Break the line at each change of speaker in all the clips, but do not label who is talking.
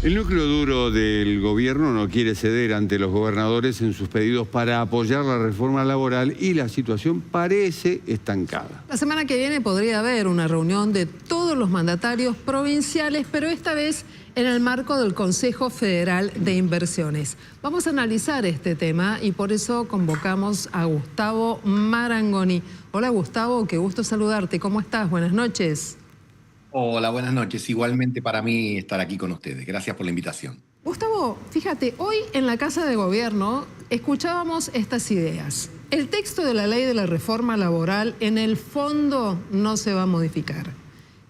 El núcleo duro del gobierno no quiere ceder ante los gobernadores en sus pedidos para apoyar la reforma laboral y la situación parece estancada.
La semana que viene podría haber una reunión de todos los mandatarios provinciales, pero esta vez en el marco del Consejo Federal de Inversiones. Vamos a analizar este tema y por eso convocamos a Gustavo Marangoni. Hola Gustavo, qué gusto saludarte. ¿Cómo estás? Buenas noches.
Hola, buenas noches. Igualmente para mí estar aquí con ustedes. Gracias por la invitación.
Gustavo, fíjate, hoy en la Casa de Gobierno escuchábamos estas ideas. El texto de la ley de la reforma laboral en el fondo no se va a modificar.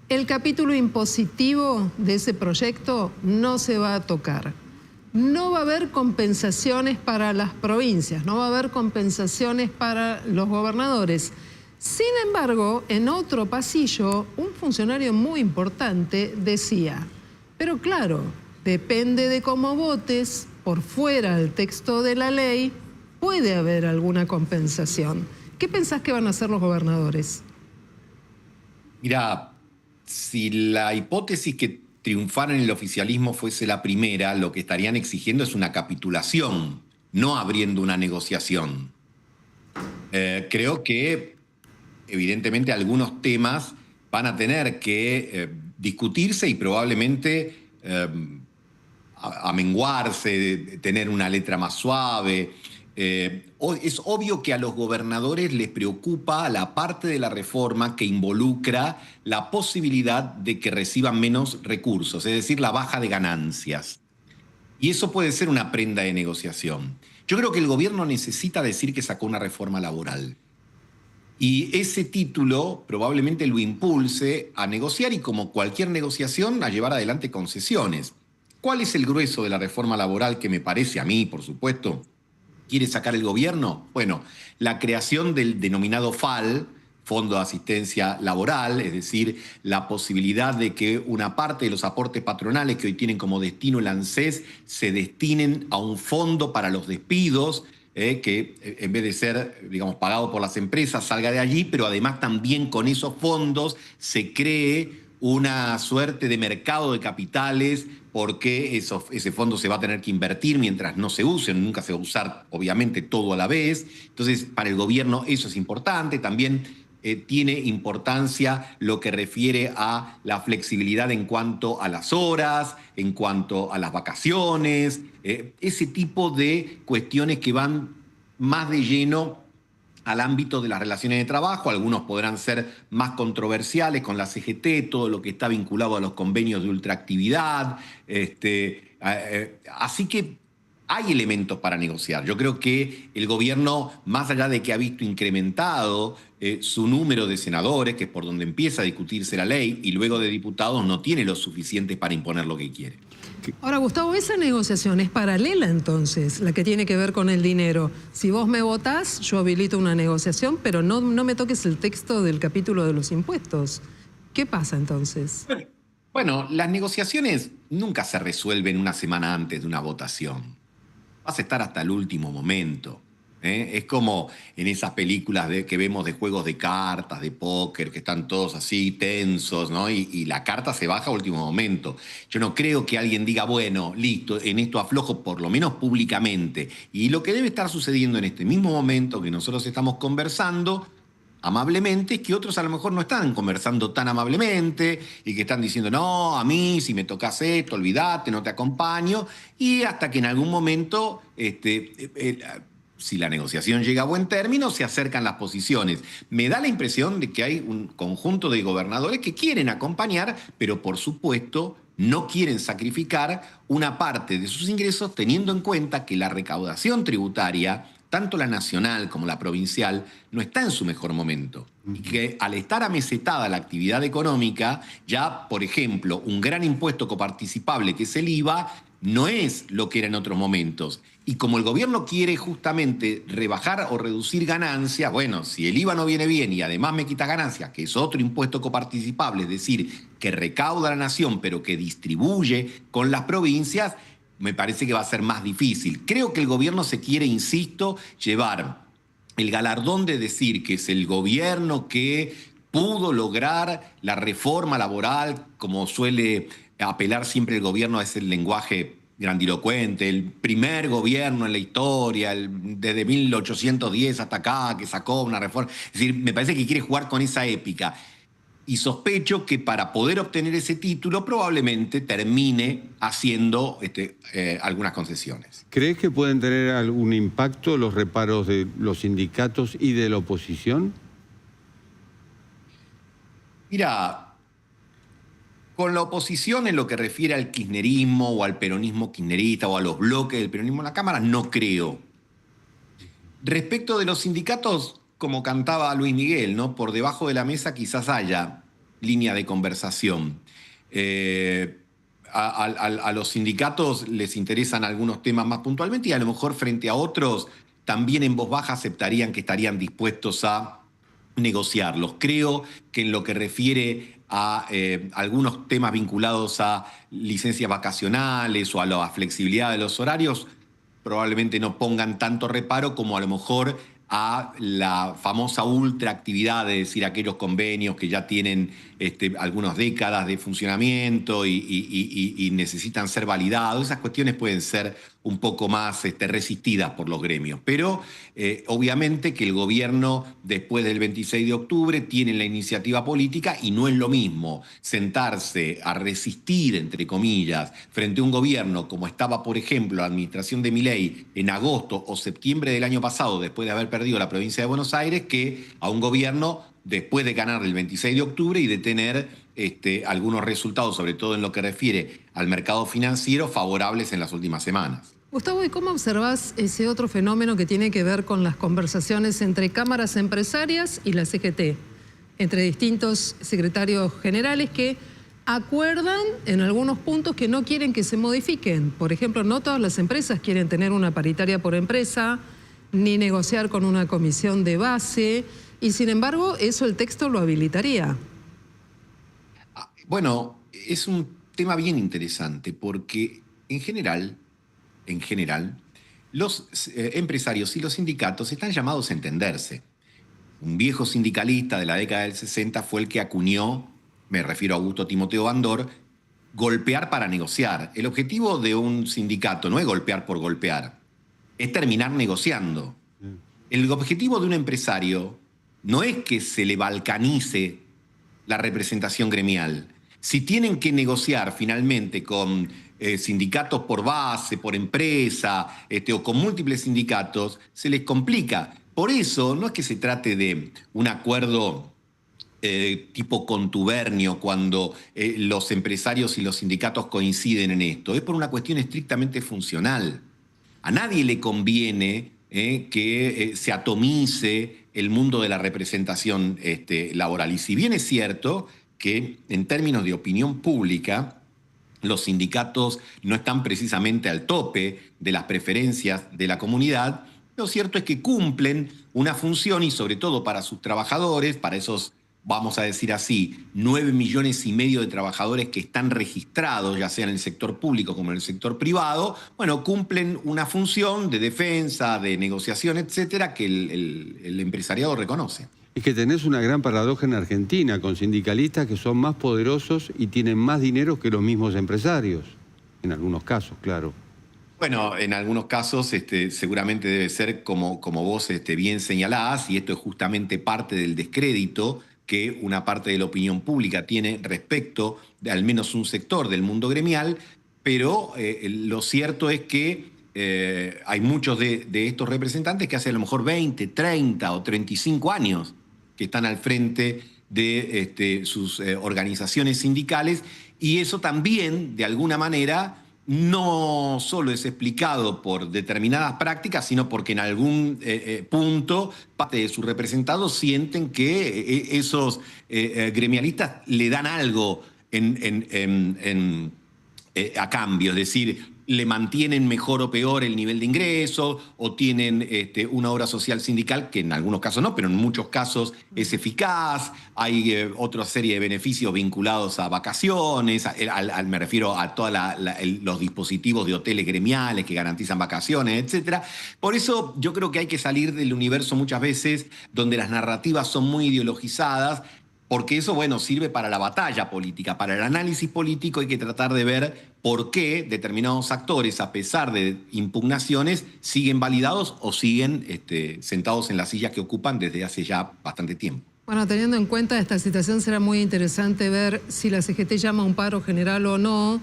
El capítulo impositivo de ese proyecto no se va a tocar. No va a haber compensaciones para las provincias, no va a haber compensaciones para los gobernadores. Sin embargo, en otro pasillo, un funcionario muy importante decía, pero claro, depende de cómo votes, por fuera del texto de la ley, puede haber alguna compensación. ¿Qué pensás que van a hacer los gobernadores?
Mira, si la hipótesis que triunfara en el oficialismo fuese la primera, lo que estarían exigiendo es una capitulación, no abriendo una negociación. Creo que evidentemente algunos temas van a tener que discutirse y probablemente amenguarse, tener una letra más suave. Es obvio que a los gobernadores les preocupa la parte de la reforma que involucra la posibilidad de que reciban menos recursos, es decir, la baja de ganancias. Y eso puede ser una prenda de negociación. Yo creo que el gobierno necesita decir que sacó una reforma laboral. Y ese título probablemente lo impulse a negociar y, como cualquier negociación, a llevar adelante concesiones. ¿Cuál es el grueso de la reforma laboral que me parece a mí, por supuesto, quiere sacar el gobierno? Bueno, la creación del denominado FAL, Fondo de Asistencia Laboral, es decir, la posibilidad de que una parte de los aportes patronales que hoy tienen como destino el ANSES se destinen a un fondo para los despidos, que en vez de ser, digamos, pagado por las empresas, salga de allí, pero además también con esos fondos se cree una suerte de mercado de capitales, porque ese fondo se va a tener que invertir mientras no se use, nunca se va a usar obviamente todo a la vez. Entonces, para el gobierno eso es importante. También tiene importancia lo que refiere a la flexibilidad en cuanto a las horas, en cuanto a las vacaciones, ese tipo de cuestiones que van más de lleno al ámbito de las relaciones de trabajo. Algunos podrán ser más controversiales con la CGT, todo lo que está vinculado a los convenios de ultraactividad. Así que hay elementos para negociar. Yo creo que el gobierno, más allá de que ha visto incrementado su número de senadores, que es por donde empieza a discutirse la ley, y luego de diputados, no tiene lo suficiente para imponer lo que quiere.
Ahora, Gustavo, esa negociación es paralela entonces, la que tiene que ver con el dinero. Si vos me votás, yo habilito una negociación, pero no me toques el texto del capítulo de los impuestos. ¿Qué pasa entonces?
Bueno, las negociaciones nunca se resuelven una semana antes de una votación. Vas a estar hasta el último momento. Es como en esas películas que vemos de juegos de cartas, de póker, que están todos así tensos, ¿no? Y la carta se baja a último momento. Yo no creo que alguien diga, bueno, listo, en esto aflojo, por lo menos públicamente. Y lo que debe estar sucediendo en este mismo momento que nosotros estamos conversando amablemente, es que otros a lo mejor no están conversando tan amablemente y que están diciendo, no, a mí si me tocas esto, olvídate, no te acompaño, y hasta que en algún momento, si la negociación llega a buen término, se acercan las posiciones. Me da la impresión de que hay un conjunto de gobernadores que quieren acompañar, pero por supuesto no quieren sacrificar una parte de sus ingresos, teniendo en cuenta que la recaudación tributaria, tanto la nacional como la provincial, no está en su mejor momento. Y que al estar amesetada la actividad económica, ya, por ejemplo, un gran impuesto coparticipable que es el IVA, no es lo que era en otros momentos. Y como el gobierno quiere justamente rebajar o reducir ganancias, bueno, si el IVA no viene bien y además me quita ganancias, que es otro impuesto coparticipable, es decir, que recauda la nación pero que distribuye con las provincias, me parece que va a ser más difícil. Creo que el gobierno se quiere, insisto, llevar el galardón de decir que es el gobierno que pudo lograr la reforma laboral, como suele apelar siempre el gobierno a ese lenguaje grandilocuente, el primer gobierno en la historia, desde 1810 hasta acá, que sacó una reforma. Es decir, me parece que quiere jugar con esa épica. Y sospecho que para poder obtener ese título probablemente termine haciendo algunas concesiones.
¿Crees que pueden tener algún impacto los reparos de los sindicatos y de la oposición?
Mira, con la oposición en lo que refiere al kirchnerismo o al peronismo kirchnerista o a los bloques del peronismo en la Cámara, no creo. Respecto de los sindicatos, como cantaba Luis Miguel, ¿no? Por debajo de la mesa quizás haya línea de conversación. A los sindicatos les interesan algunos temas más puntualmente y a lo mejor frente a otros también en voz baja aceptarían que estarían dispuestos a negociarlos. Creo que en lo que refiere a algunos temas vinculados a licencias vacacionales o a la flexibilidad de los horarios, probablemente no pongan tanto reparo como a lo mejor a la famosa ultraactividad, es decir, aquellos convenios que ya tienen algunas décadas de funcionamiento y necesitan ser validados. Esas cuestiones pueden ser un poco más resistidas por los gremios. Pero obviamente que el gobierno, después del 26 de octubre, tiene la iniciativa política y no es lo mismo sentarse a resistir, entre comillas, frente a un gobierno como estaba, por ejemplo, la administración de Milei en agosto o septiembre del año pasado, después de haber perdido la provincia de Buenos Aires, que a un gobierno después de ganar el 26 de octubre y de tener algunos resultados, sobre todo en lo que refiere al mercado financiero, favorables en las últimas semanas.
Gustavo, ¿y cómo observás ese otro fenómeno que tiene que ver con las conversaciones entre cámaras empresarias y la CGT, entre distintos secretarios generales que acuerdan en algunos puntos que no quieren que se modifiquen? Por ejemplo, no todas las empresas quieren tener una paritaria por empresa, ni negociar con una comisión de base, y sin embargo, eso el texto lo habilitaría.
Bueno, es un tema bien interesante porque en general, los empresarios y los sindicatos están llamados a entenderse. Un viejo sindicalista de la década del 60 fue el que acuñó, me refiero a Augusto Timoteo Bandor, golpear para negociar. El objetivo de un sindicato no es golpear por golpear, es terminar negociando. El objetivo de un empresario no es que se le balcanice la representación gremial. Si tienen que negociar finalmente con sindicatos por base, por empresa, o con múltiples sindicatos, se les complica. Por eso no es que se trate de un acuerdo tipo contubernio cuando los empresarios y los sindicatos coinciden en esto. Es por una cuestión estrictamente funcional. A nadie le conviene que se atomice el mundo de la representación laboral. Y si bien es cierto que en términos de opinión pública, los sindicatos no están precisamente al tope de las preferencias de la comunidad, lo cierto es que cumplen una función y sobre todo para sus trabajadores, para esos, vamos a decir así, 9,5 millones de trabajadores que están registrados, ya sea en el sector público como en el sector privado, bueno, cumplen una función de defensa, de negociación, etcétera, que el empresariado reconoce.
Es que tenés una gran paradoja en Argentina, con sindicalistas que son más poderosos y tienen más dinero que los mismos empresarios. En algunos casos, claro.
Bueno, en algunos casos seguramente debe ser como vos bien señalás, y esto es justamente parte del descrédito que una parte de la opinión pública tiene respecto de al menos un sector del mundo gremial, pero lo cierto es que hay muchos de estos representantes que hace a lo mejor 20, 30 o 35 años que están al frente de sus organizaciones sindicales, y eso también, de alguna manera, no solo es explicado por determinadas prácticas, sino porque en algún punto parte de sus representados sienten que esos gremialistas le dan algo a cambio, es decir, le mantienen mejor o peor el nivel de ingreso o tienen una obra social sindical que en algunos casos no, pero en muchos casos es eficaz. Hay otra serie de beneficios vinculados a vacaciones, me refiero a todos los dispositivos de hoteles gremiales que garantizan vacaciones, etc. Por eso yo creo que hay que salir del universo muchas veces donde las narrativas son muy ideologizadas, porque eso, bueno, sirve para la batalla política, para el análisis político hay que tratar de ver por qué determinados actores, a pesar de impugnaciones, siguen validados o siguen sentados en la silla que ocupan desde hace ya bastante tiempo.
Bueno, teniendo en cuenta esta situación, será muy interesante ver si la CGT llama a un paro general o no,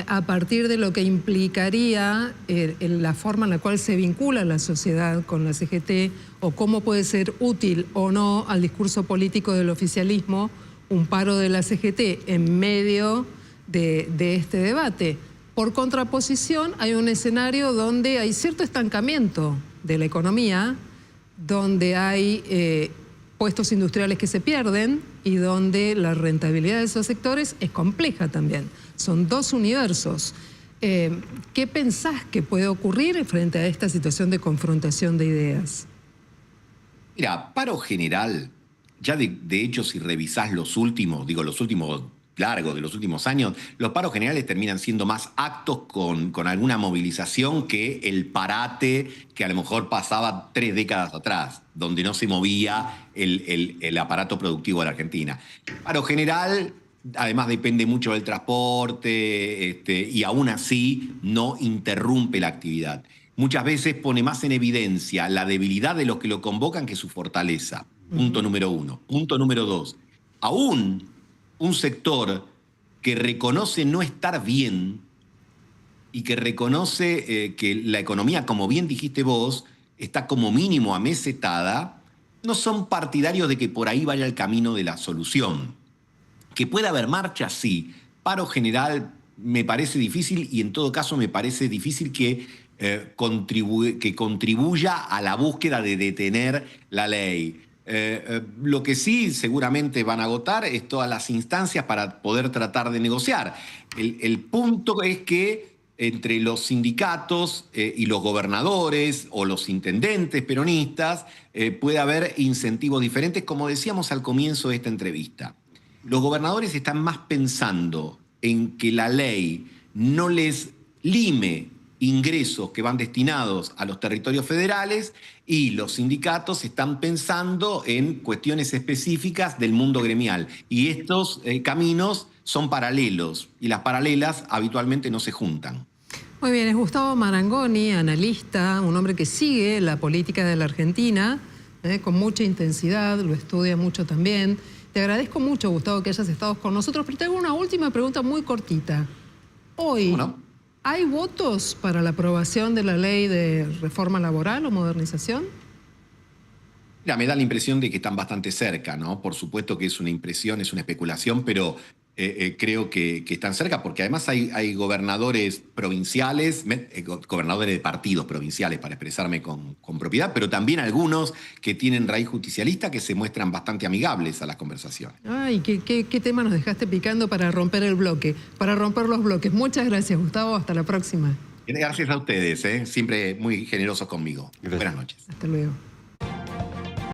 a partir de lo que implicaría la forma en la cual se vincula la sociedad con la CGT o cómo puede ser útil o no al discurso político del oficialismo un paro de la CGT en medio de este debate. Por contraposición, hay un escenario donde hay cierto estancamiento de la economía, donde hay puestos industriales que se pierden y donde la rentabilidad de esos sectores es compleja también. Son dos universos. ¿Qué pensás que puede ocurrir frente a esta situación de confrontación de ideas?
Mira, paro general, ya de hecho si revisás los últimos largos de los últimos años, los paros generales terminan siendo más actos con alguna movilización que el parate que a lo mejor pasaba 3 décadas atrás, donde no se movía el aparato productivo de la Argentina. El paro general, además, depende mucho del transporte y aún así no interrumpe la actividad. Muchas veces pone más en evidencia la debilidad de los que lo convocan que su fortaleza. Punto número 1. Punto número 2. Aún un sector que reconoce no estar bien y que reconoce que la economía, como bien dijiste vos, está como mínimo amesetada, no son partidarios de que por ahí vaya el camino de la solución. Que pueda haber marcha, sí. Paro general me parece difícil y en todo caso me parece difícil que contribuya a la búsqueda de detener la ley. Lo que sí seguramente van a agotar es todas las instancias para poder tratar de negociar. El punto es que entre los sindicatos y los gobernadores o los intendentes peronistas puede haber incentivos diferentes, como decíamos al comienzo de esta entrevista. Los gobernadores están más pensando en que la ley no les lime ingresos que van destinados a los territorios federales y los sindicatos están pensando en cuestiones específicas del mundo gremial. Y estos caminos son paralelos y las paralelas habitualmente no se juntan.
Muy bien, es Gustavo Marangoni, analista, un hombre que sigue la política de la Argentina con mucha intensidad, lo estudia mucho también. Te agradezco mucho, Gustavo, que hayas estado con nosotros, pero te hago una última pregunta muy cortita. Hoy,
¿Cómo no?
¿hay votos para la aprobación de la ley de reforma laboral o modernización?
Mira, me da la impresión de que están bastante cerca, ¿no? Por supuesto que es una impresión, es una especulación, pero creo que están cerca porque además hay gobernadores provinciales, gobernadores de partidos provinciales, para expresarme con propiedad, pero también algunos que tienen raíz justicialista que se muestran bastante amigables a las conversaciones.
Ay, qué tema nos dejaste picando para romper el bloque, para romper los bloques. Muchas gracias, Gustavo. Hasta la próxima.
Gracias a ustedes, siempre muy generosos conmigo.
Gracias.
Buenas noches.
Hasta luego.